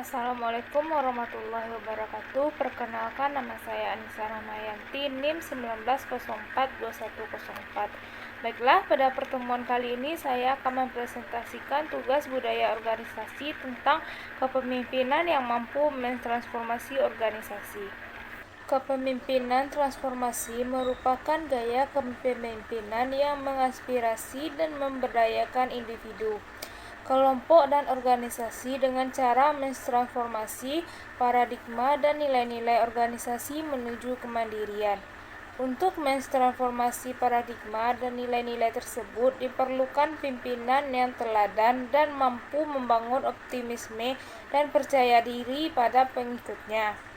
Assalamualaikum warahmatullahi wabarakatuh. Perkenalkan, nama saya Anissa Rahmayanti, NIM 19042104. Baiklah, pada pertemuan kali ini saya akan mempresentasikan tugas budaya organisasi tentang kepemimpinan yang mampu mentransformasi organisasi. Kepemimpinan transformasi merupakan gaya kepemimpinan yang mengaspirasi dan memberdayakan individu, kelompok dan organisasi dengan cara mentransformasi paradigma dan nilai-nilai organisasi menuju kemandirian. Untuk mentransformasi paradigma dan nilai-nilai tersebut diperlukan pimpinan yang teladan dan mampu membangun optimisme dan percaya diri pada pengikutnya.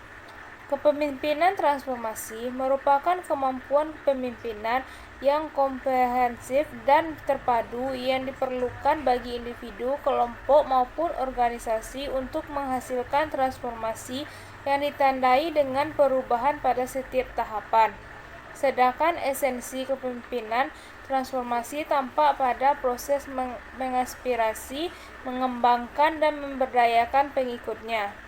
Kepemimpinan transformasi merupakan kemampuan kepemimpinan yang komprehensif dan terpadu yang diperlukan bagi individu, kelompok, maupun organisasi untuk menghasilkan transformasi yang ditandai dengan perubahan pada setiap tahapan. Sedangkan esensi kepemimpinan transformasi tampak pada proses mengaspirasi, mengembangkan, dan memberdayakan pengikutnya.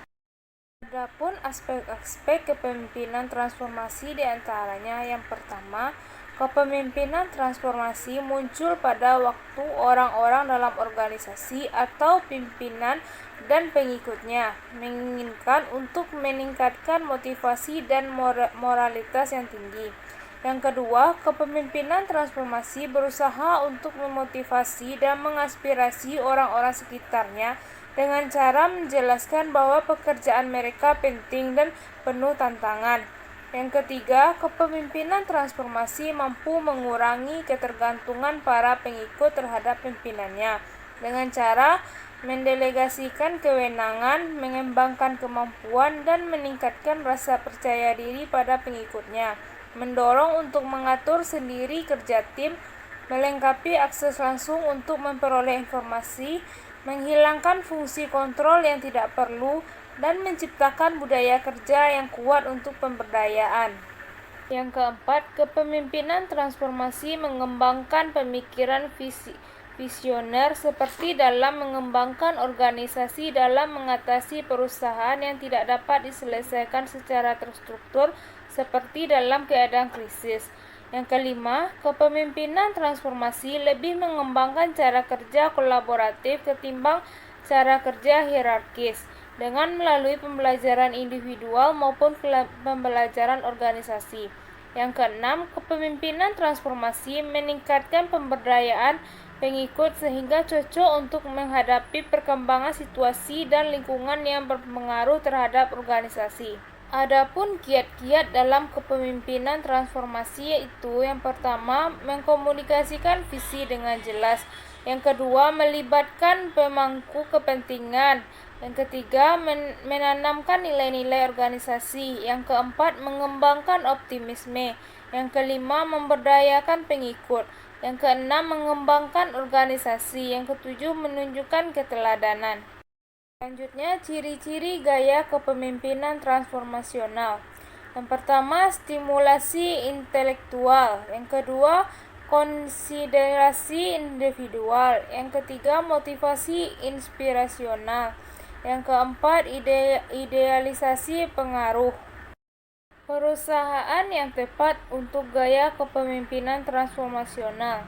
Adapun aspek-aspek kepemimpinan transformasi diantaranya yang pertama, kepemimpinan transformasi muncul pada waktu orang-orang dalam organisasi atau pimpinan dan pengikutnya menginginkan untuk meningkatkan motivasi dan moralitas yang tinggi. Yang kedua, kepemimpinan transformasi berusaha untuk memotivasi dan mengaspirasi orang-orang sekitarnya dengan cara menjelaskan bahwa pekerjaan mereka penting dan penuh tantangan. Yang ketiga, kepemimpinan transformasi mampu mengurangi ketergantungan para pengikut terhadap pimpinannya dengan cara mendelegasikan kewenangan, mengembangkan kemampuan, dan meningkatkan rasa percaya diri pada pengikutnya, mendorong untuk mengatur sendiri kerja tim, melengkapi akses langsung untuk memperoleh informasi, menghilangkan fungsi kontrol yang tidak perlu, dan menciptakan budaya kerja yang kuat untuk pemberdayaan. Yang keempat, kepemimpinan transformasi mengembangkan pemikiran visioner seperti dalam mengembangkan organisasi dalam mengatasi perusahaan yang tidak dapat diselesaikan secara terstruktur seperti dalam keadaan krisis. Yang kelima, kepemimpinan transformasi lebih mengembangkan cara kerja kolaboratif ketimbang cara kerja hierarkis dengan melalui pembelajaran individual maupun pembelajaran organisasi. Yang keenam, kepemimpinan transformasi meningkatkan pemberdayaan pengikut sehingga cocok untuk menghadapi perkembangan situasi dan lingkungan yang berpengaruh terhadap organisasi. Adapun kiat-kiat dalam kepemimpinan transformasi yaitu yang pertama, mengkomunikasikan visi dengan jelas. Yang kedua, melibatkan pemangku kepentingan. Yang ketiga, menanamkan nilai-nilai organisasi. Yang keempat, mengembangkan optimisme. Yang kelima, memberdayakan pengikut. Yang keenam, mengembangkan organisasi. Yang ketujuh, menunjukkan keteladanan. Selanjutnya, ciri-ciri gaya kepemimpinan transformasional. Yang pertama, stimulasi intelektual. Yang kedua, konsiderasi individual. Yang ketiga, motivasi inspirasional. Yang keempat, idealisasi pengaruh. Perusahaan yang tepat untuk gaya kepemimpinan transformasional.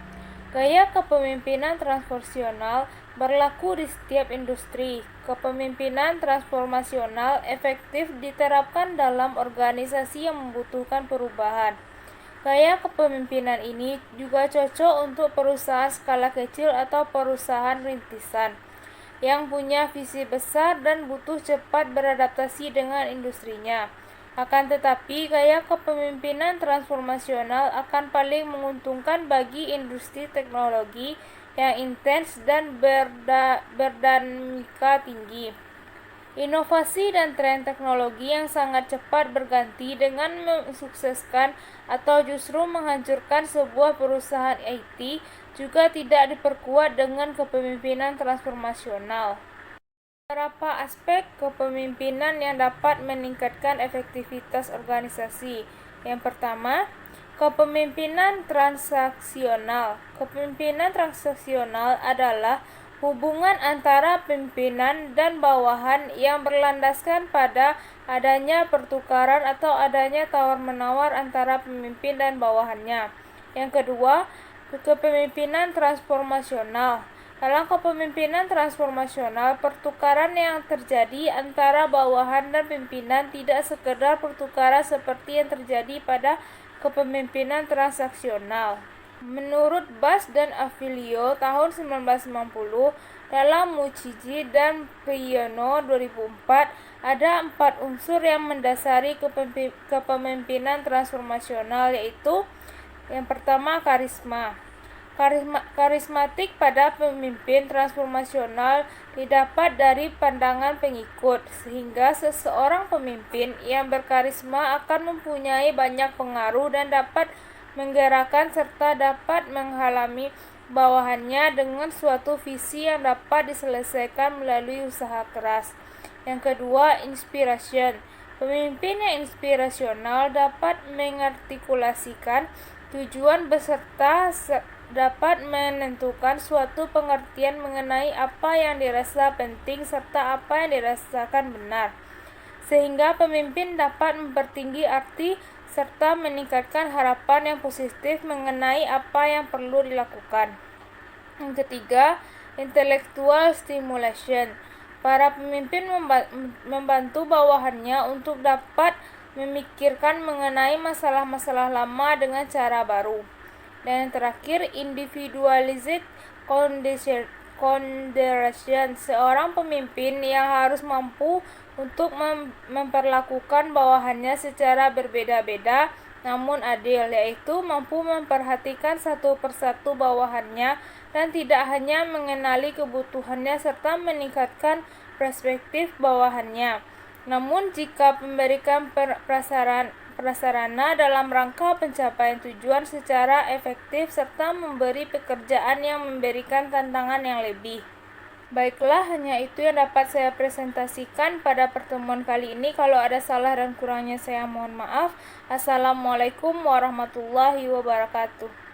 Gaya kepemimpinan transformasional berlaku di setiap industri. Kepemimpinan transformasional efektif diterapkan dalam organisasi yang membutuhkan perubahan. Gaya kepemimpinan ini juga cocok untuk perusahaan skala kecil atau perusahaan rintisan yang punya visi besar dan butuh cepat beradaptasi dengan industrinya. Akan tetapi, gaya kepemimpinan transformasional akan paling menguntungkan bagi industri teknologi yang intens dan berdinamika tinggi. Inovasi dan tren teknologi yang sangat cepat berganti dengan mensukseskan atau justru menghancurkan sebuah perusahaan IT juga tidak diperkuat dengan kepemimpinan transformasional. Beberapa aspek kepemimpinan yang dapat meningkatkan efektivitas organisasi. Yang pertama, kepemimpinan transaksional. Kepemimpinan transaksional adalah hubungan antara pimpinan dan bawahan yang berlandaskan pada adanya pertukaran atau adanya tawar-menawar antara pemimpin dan bawahannya. Yang kedua, kepemimpinan transformasional. Dalam kepemimpinan transformasional, pertukaran yang terjadi antara bawahan dan pimpinan tidak sekedar pertukaran seperti yang terjadi pada kepemimpinan transaksional. Menurut Bass dan Avilio tahun 1990, dalam Muchiji dan Priono 2004, ada 4 unsur yang mendasari kepemimpinan transformasional, yaitu yang pertama, karismatik pada pemimpin transformasional didapat dari pandangan pengikut, sehingga seseorang pemimpin yang berkarisma akan mempunyai banyak pengaruh dan dapat menggerakkan serta dapat menghalami bawahannya dengan suatu visi yang dapat diselesaikan melalui usaha keras. Yang kedua, inspiration. Pemimpin yang inspirasional dapat mengartikulasikan tujuan beserta dapat menentukan suatu pengertian mengenai apa yang dirasa penting serta apa yang dirasakan benar, sehingga pemimpin dapat mempertinggi arti serta meningkatkan harapan yang positif mengenai apa yang perlu dilakukan. Yang ketiga, intellectual stimulation. Para pemimpin membantu bawahannya untuk dapat memikirkan mengenai masalah-masalah lama dengan cara baru. Dan yang terakhir, individualized consideration. Seorang pemimpin yang harus mampu untuk memperlakukan bawahannya secara berbeda-beda namun adil, yaitu mampu memperhatikan satu persatu bawahannya dan tidak hanya mengenali kebutuhannya serta meningkatkan perspektif bawahannya. Namun jika memberikan prasarana dalam rangka pencapaian tujuan secara efektif serta memberi pekerjaan yang memberikan tantangan yang lebih. Baiklah, hanya itu yang dapat saya presentasikan pada pertemuan kali ini. Kalau ada salah dan kurangnya saya mohon maaf. Assalamualaikum warahmatullahi wabarakatuh.